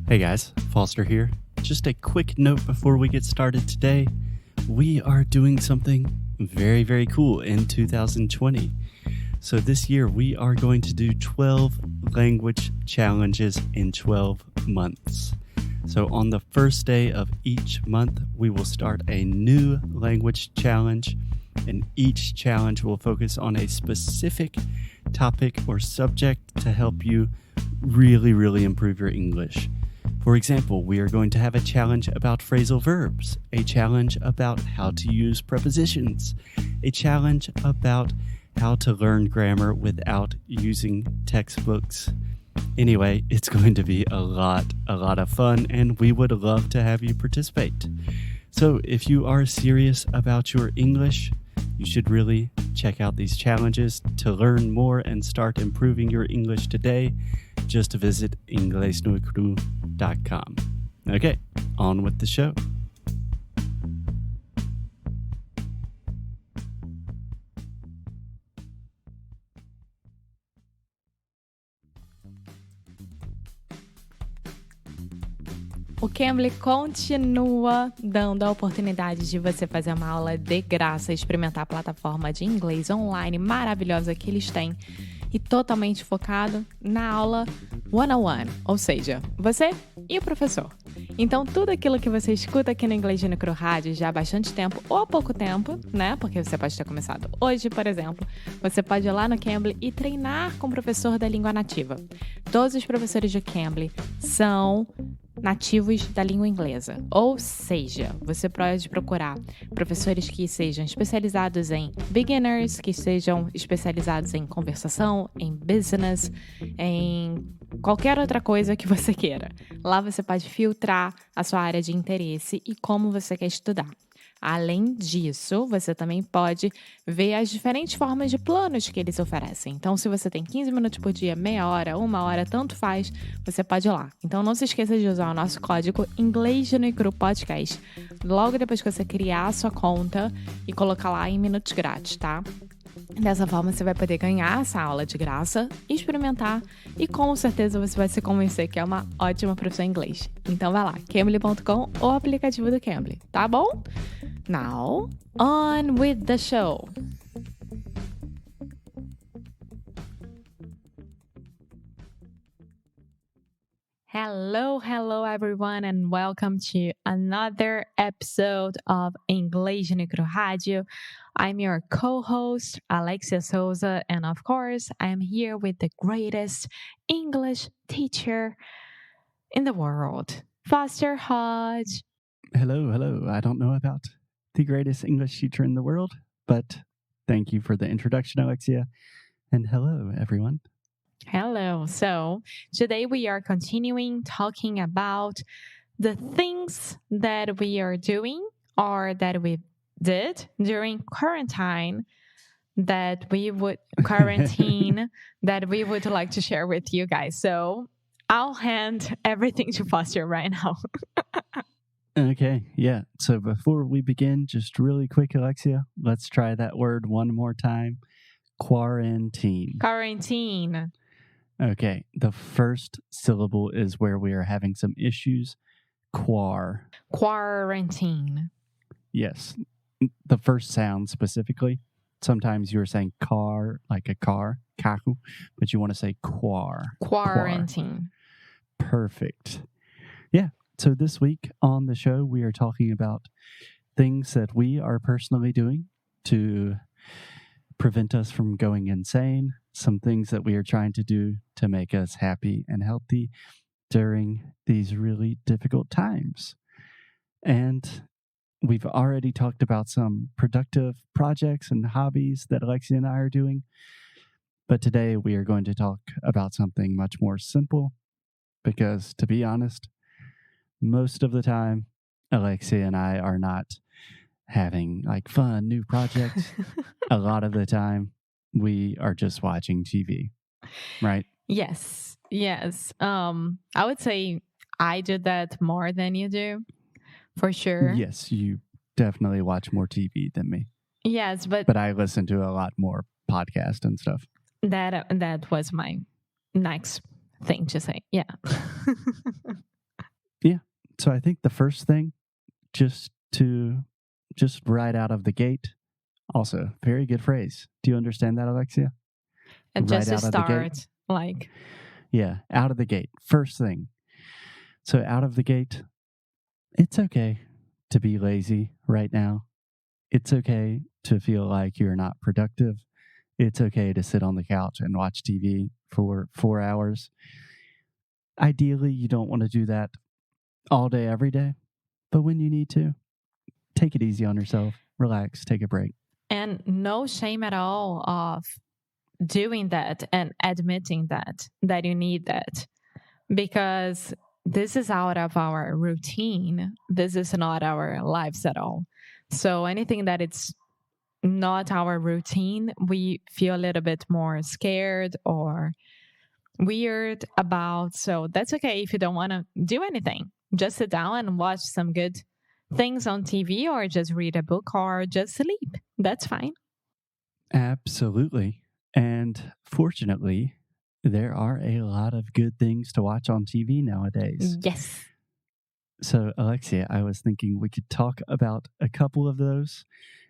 Hey guys, Foster here. Just a quick note before we get started today. We are doing something very, very cool in 2020. So this year we are going to do 12 language challenges in 12 months. So on the first day of each month, we will start a new language challenge, and each challenge will focus on a specific topic or subject to help you really improve your English. For example, we are going to have a challenge about phrasal verbs, a challenge about how to use prepositions, a challenge about how to learn grammar without using textbooks. Anyway, it's going to be a lot of fun, and we would love to have you participate. So if you are serious about your English, you should really check out these challenges. To learn more and start improving your English today, just visit inglesnuecrupodcast.com. Okay, on with the show. O Cambly continua dando a oportunidade de você fazer uma aula de graça e experimentar a plataforma de inglês online maravilhosa que eles têm e totalmente focado na aula one-on-one, ou seja, você e o professor. Então, tudo aquilo que você escuta aqui no Inglês no Rádio já há bastante tempo ou há pouco tempo, né? Porque você pode ter começado hoje, por exemplo, você pode ir lá no Cambly e treinar com o professor da língua nativa. Todos os professores de Cambly são nativos da língua inglesa, ou seja, você pode procurar professores que sejam especializados em beginners, que sejam especializados em conversação, em business, em qualquer outra coisa que você queira. Lá você pode filtrar a sua área de interesse e como você quer estudar. Além disso, você também pode ver as diferentes formas de planos que eles oferecem. Então, se você tem 15 minutos por dia, meia hora, uma hora, tanto faz, você pode ir lá. Então, não se esqueça de usar o nosso código inglesnuecrupodcast logo depois que você criar a sua conta e colocar lá em minutos grátis, tá? Dessa forma, você vai poder ganhar essa aula de graça, experimentar e com certeza você vai se convencer que é uma ótima professora em inglês. Então vai lá, cambly.com ou aplicativo do Cambly, tá bom? Now, on with the show! Hello everyone, and welcome to another episode of Inglês no Rádio. I'm your co-host, Alexia Souza, and of course, I'm here with the greatest English teacher in the world, Foster Hodge. Hello. I don't know about the greatest English teacher in the world, but thank you for the introduction, Alexia. And hello, everyone. Hello. So today we are continuing talking about the things that we are doing or that we did during quarantine that we would like to share with you guys. So I'll hand everything to Foster right now. Okay, yeah. So before we begin, just really quick, Alexia, let's try that word one more time. Quarantine. Quarantine. Okay, the first syllable is where we are having some issues. Quarantine. Yes, the first sound specifically. Sometimes you're saying car, like a car, kaku, but you want to say Quarantine. Perfect. Yeah, so this week on the show, we are talking about things that we are personally doing to prevent us from going insane, some things that we are trying to do to make us happy and healthy during these really difficult times. And we've already talked about some productive projects and hobbies that Alexia and I are doing. But today we are going to talk about something much more simple because, to be honest, most of the time, Alexia and I are not having like fun new projects. A lot of the time, we are just watching TV, right? Yes. I would say I do that more than you do, for sure. Yes, you definitely watch more TV than me. Yes, but I listen to a lot more podcast and stuff. That was my next thing to say. Yeah. Yeah. So I think the first thing, just right out of the gate, also very good phrase. Do you understand that, Alexia? And Right just to out of the gate? start, like, Yeah, out of the gate. First thing. So out of the gate, it's okay to be lazy right now. It's okay to feel like you're not productive. It's okay to sit on the couch and watch TV for 4 hours. Ideally, you don't want to do that all day, every day. But when you need to, take it easy on yourself. Relax, take a break. and no shame at all of doing that and admitting that you need that, because this is out of our routine. This is not our lives at all. So anything that it's not our routine, we feel a little bit more scared or weird about. So that's okay if you don't want to do anything. Just sit down and watch some good things on TV, or just read a book, or just sleep. That's fine. Absolutely. And fortunately, there are a lot of good things to watch on TV nowadays. Yes. So, Alexia, I was thinking we could talk about a couple of those,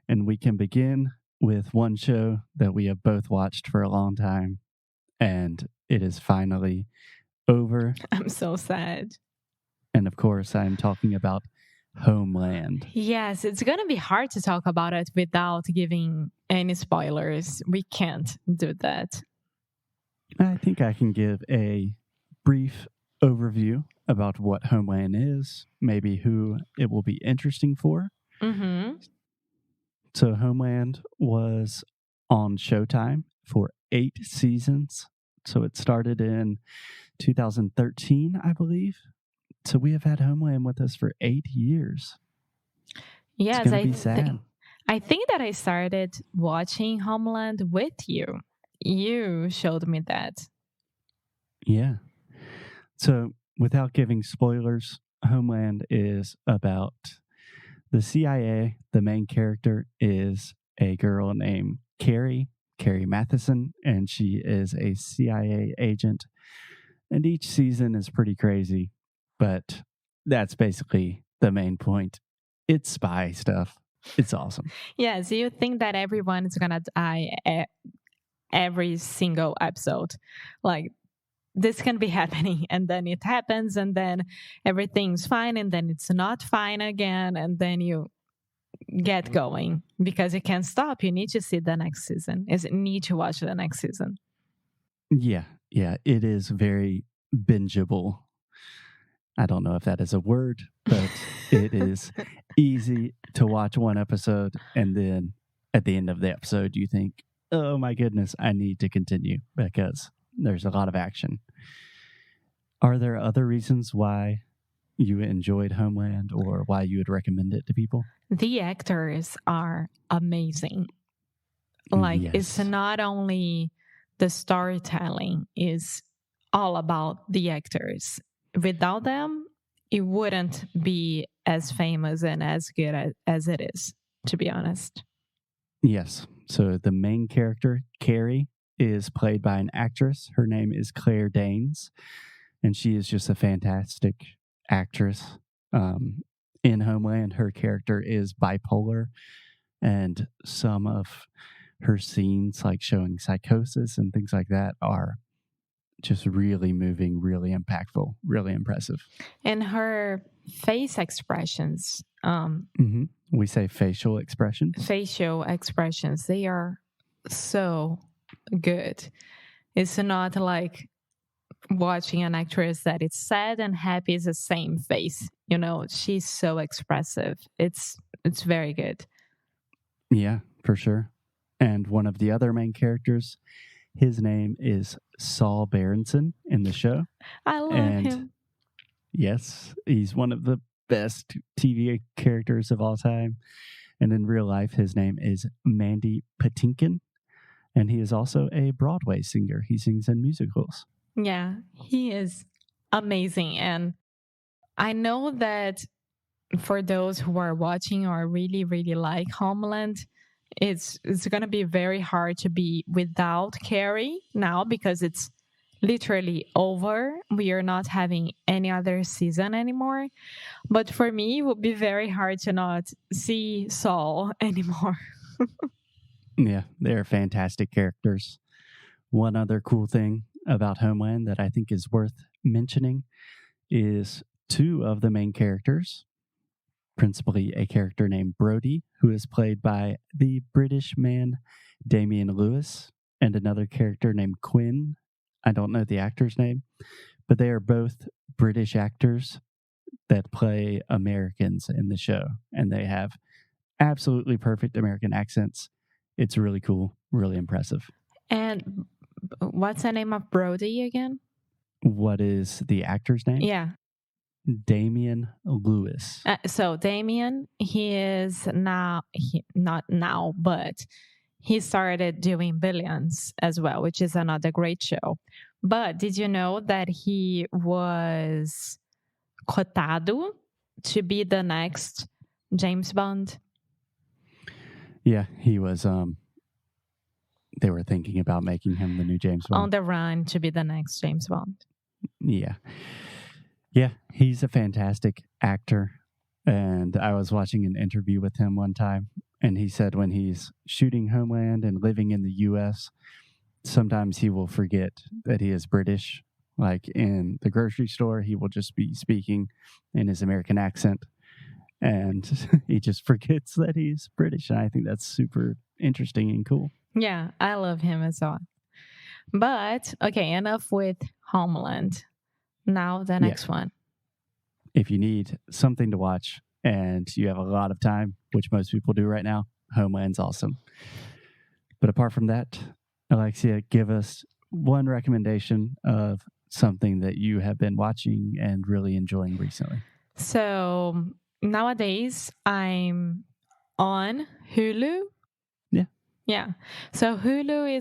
and we can begin with one show that we have both watched for a long time, and it is finally over. I'm so sad. And of course, I'm talking about Homeland. Yes, it's going to be hard to talk about it without giving any spoilers. We can't do that. I think I can give a brief overview about what Homeland is, maybe who it will be interesting for. Mm-hmm. So Homeland was on Showtime for 8 seasons. So it started in 2013, I believe. So we have had Homeland with us for 8 years. Yes, it's gonna be sad. I think that I started watching Homeland with you. You showed me that. Yeah. So without giving spoilers, Homeland is about the CIA. The main character is a girl named Carrie Matheson, and she is a CIA agent. And each season is pretty crazy, but that's basically the main point. It's spy stuff. It's awesome. Yes, you think that everyone is going to die every single episode. Like, this can be happening, and then it happens, and then everything's fine, and then it's not fine again, and then you get going because you can't stop. You need to see the next season. You need to watch the next season. Yeah, it is very bingeable. I don't know if that is a word, but it is easy to watch one episode, and then at the end of the episode, you think, oh my goodness, I need to continue because there's a lot of action. Are there other reasons why you enjoyed Homeland or why you would recommend it to people? The actors are amazing. Like, Yes. It's not only the storytelling, is all about the actors. Without them, it wouldn't be as famous and as good as it is, to be honest. Yes. So the main character, Carrie, is played by an actress. Her name is Claire Danes, and she is just a fantastic actress. In Homeland, her character is bipolar, and some of her scenes, like showing psychosis and things like that, are just really moving, really impactful, really impressive. And her face expressions, we say facial expressions. They are so good. It's not like watching an actress that is sad and happy is the same face. You know, she's so expressive. It's very good. Yeah, for sure. And one of the other main characters, his name is Saul Berenson in the show. I love him. Yes, he's one of the best TV characters of all time. And in real life, his name is Mandy Patinkin. And he is also a Broadway singer. He sings in musicals. Yeah, he is amazing. And I know that for those who are watching or really, really like Homeland, it's going to be very hard to be without Carrie now, because it's literally over. We are not having any other season anymore. But for me, it would be very hard to not see Saul anymore. Yeah, they're fantastic characters. One other cool thing about Homeland that I think is worth mentioning is two of the main characters, principally a character named Brody, who is played by the British man Damian Lewis, and another character named Quinn. I don't know the actor's name, but they are both British actors that play Americans in the show, and they have absolutely perfect American accents. It's really cool, really impressive. And what's the name of Brody again? What is the actor's name? Yeah. Damian Lewis. So Damian, he is not now, but he started doing Billions as well, which is another great show. But did you know that he was cotado to be the next James Bond? Yeah, he was. They were thinking about making him the new James Bond. On the run to be the next James Bond. Yeah. Yeah, he's a fantastic actor. And I was watching an interview with him one time, and he said when he's shooting Homeland and living in the U.S., sometimes he will forget that he is British. Like in the grocery store, he will just be speaking in his American accent, and he just forgets that he's British. And I think that's super interesting and cool. Yeah, I love him as well. But, okay, enough with Homeland. Now the next one. If you need something to watch and you have a lot of time, which most people do right now, Homeland's awesome. But apart from that, Alexia, give us one recommendation of something that you have been watching and really enjoying recently. So nowadays I'm on Hulu. Yeah. So Hulu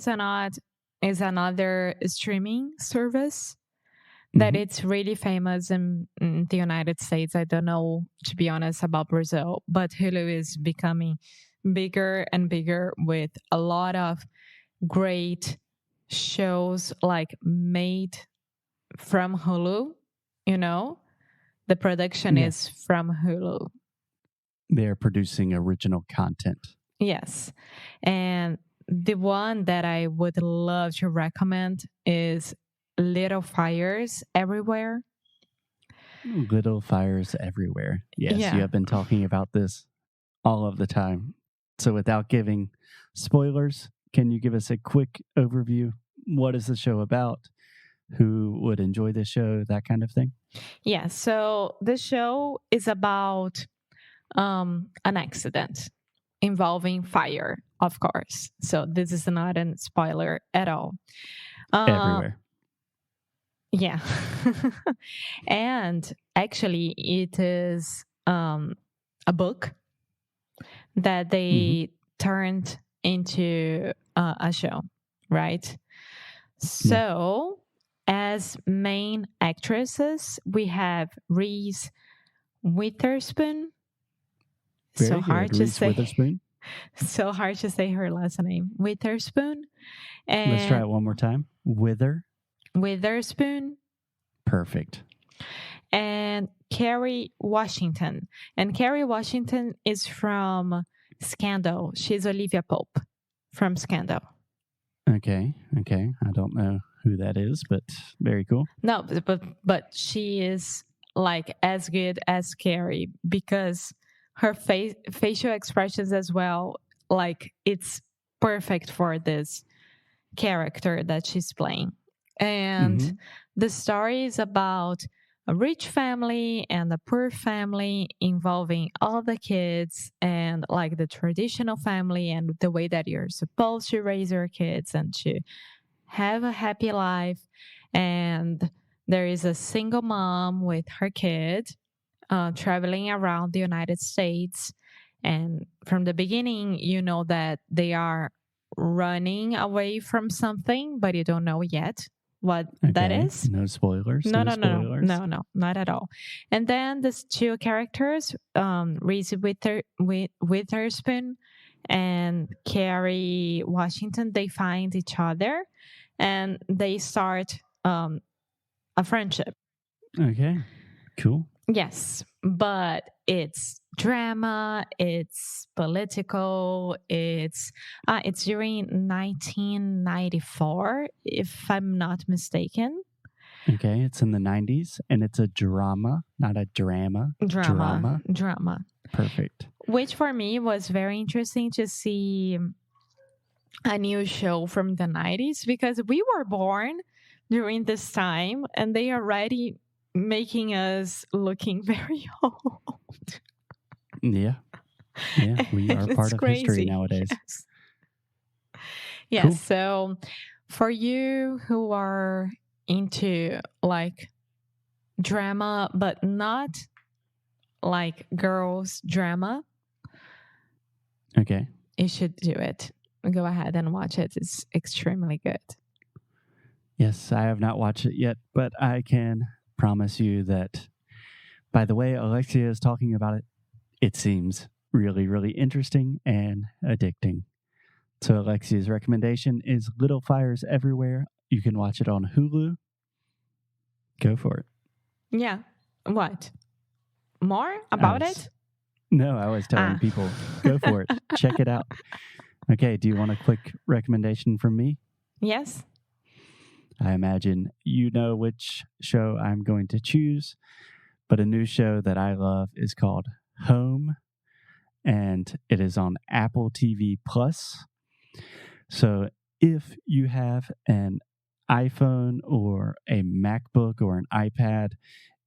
is another streaming service that it's really famous in the United States. I don't know, to be honest, about Brazil, but Hulu is becoming bigger and bigger with a lot of great shows like made from Hulu, you know? The production is from Hulu. They're producing original content. Yes. And the one that I would love to recommend is Little Fires Everywhere. Little Fires Everywhere. Yes, Yeah. You have been talking about this all of the time. So without giving spoilers, can you give us a quick overview? What is the show about? Who would enjoy the show? That kind of thing? Yeah. So the show is about an accident involving fire, of course. So this is not a spoiler at all. Everywhere. Yeah. And actually, it is a book that they turned into a show, right? So, as main actresses, we have Reese Witherspoon. Very so good. hard to Reese say. Witherspoon. So hard to say her last name. Witherspoon. And Let's try it one more time. Witherspoon. Perfect. And Kerry Washington. And Kerry Washington is from Scandal. She's Olivia Pope from Scandal. Okay. I don't know who that is, but very cool. No, but she is like as good as Kerry because her facial expressions as well, like it's perfect for this character that she's playing. And the story is about a rich family and a poor family involving all the kids and like the traditional family and the way that you're supposed to raise your kids and to have a happy life. And there is a single mom with her kid traveling around the United States. And from the beginning, you know that they are running away from something, but you don't know yet what that is. No spoilers. No, not at all. And then these two characters, Reese Witherspoon and Kerry Washington, they find each other and they start a friendship. Okay, cool. Yes, but it's drama, it's political, it's during 1994, if I'm not mistaken. Okay, it's in the 90s, and it's a drama, not a drama. Drama. Perfect. Which for me was very interesting to see a new show from the 90s, because we were born during this time and they are already making us looking very old. Yeah, we are part of history nowadays. Yes. Cool. So for you who are into like drama, but not like girls drama, okay, you should do it. Go ahead and watch it. It's extremely good. Yes, I have not watched it yet, but I can promise you that by the way Alexia is talking about it, it seems really, really interesting and addicting. So Alexia's recommendation is Little Fires Everywhere. You can watch it on Hulu. Go for it. Yeah. What? More about it? No, I was telling people, go for it. Check it out. Okay, do you want a quick recommendation from me? Yes. I imagine you know which show I'm going to choose, but a new show that I love is called Home, and it is on Apple TV Plus. So if you have an iPhone or a MacBook or an iPad,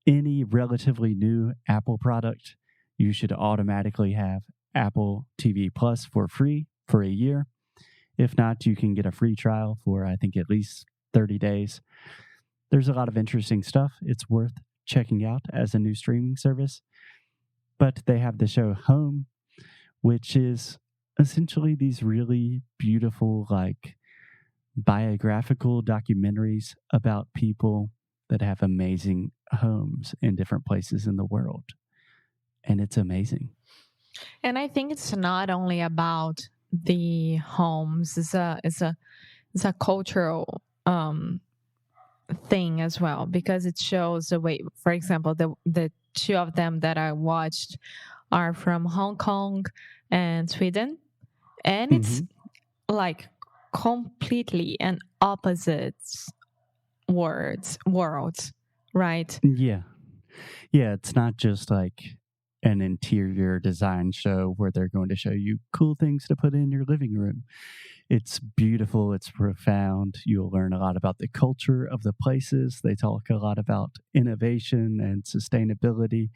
any relatively new Apple product, you should automatically have Apple TV Plus for free for a year. If not, you can get a free trial for, I think, at least 30 days. There's a lot of interesting stuff. It's worth checking out as a new streaming service. But they have the show Home, which is essentially these really beautiful, like, biographical documentaries about people that have amazing homes in different places in the world. And it's amazing. And I think it's not only about the homes. It's a cultural thing as well, because it shows the way. For example, the two of them that I watched are from Hong Kong and Sweden, and it's like completely an opposite worlds, right? Yeah. It's not just like an interior design show where they're going to show you cool things to put in your living room. It's beautiful. It's profound. You'll learn a lot about the culture of the places. They talk a lot about innovation and sustainability.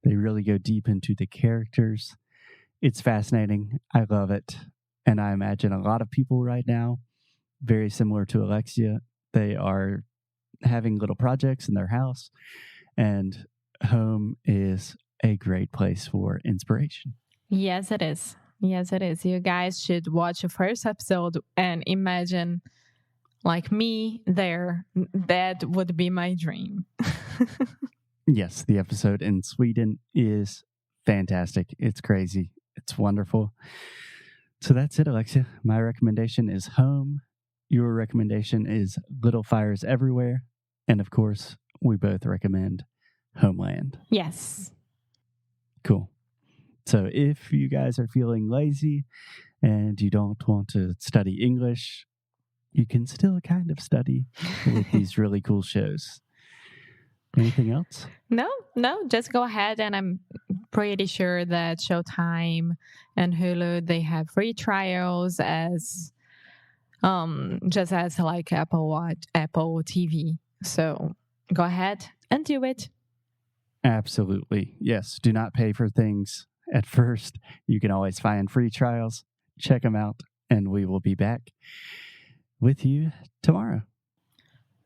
They really go deep into the characters. It's fascinating. I love it. And I imagine a lot of people right now, very similar to Alexia, they are having little projects in their house, and Home is a great place for inspiration. Yes, it is. You guys should watch the first episode and imagine like me there. That would be my dream. Yes, the episode in Sweden is fantastic. It's crazy. It's wonderful. So that's it, Alexia. My recommendation is Home. Your recommendation is Little Fires Everywhere. And of course, we both recommend Homeland. Yes. Cool. So if you guys are feeling lazy and you don't want to study English, you can still kind of study with these really cool shows. Anything else? No, just go ahead, and I'm pretty sure that Showtime and Hulu, they have free trials as just as like Apple TV. So go ahead and do it. Absolutely. Yes. Do not pay for things at first. You can always find free trials. Check them out, and we will be back with you tomorrow.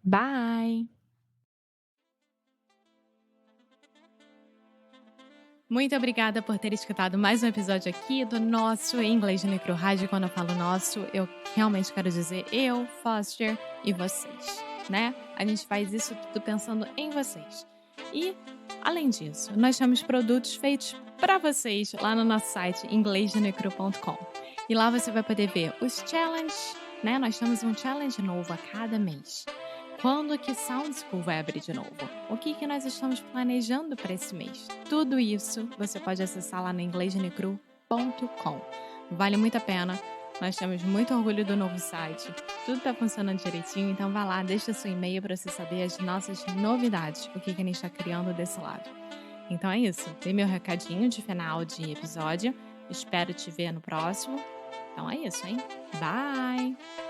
Bye. Muito obrigada por ter escutado mais um episódio aqui do nosso Inglês no Micro Rádio. Quando eu falo nosso, eu realmente quero dizer eu, Foster e vocês, né? A gente faz isso tudo pensando em vocês. E, além disso, nós temos produtos feitos para vocês lá no nosso site inglesnuecrupodcast. E lá você vai poder ver os challenges, né? Nós temos um challenge novo a cada mês. Quando que Sound School vai abrir de novo? O que nós estamos planejando para esse mês? Tudo isso você pode acessar lá no inglesnuecrupodcast.com. Vale muito a pena. Nós temos muito orgulho do novo site. Tudo está funcionando direitinho, então vá lá, deixa seu e-mail para você saber as nossas novidades, o que a gente está criando desse lado. Então é isso. Dei meu recadinho de final de episódio. Espero te ver no próximo. Então é isso, hein? Bye!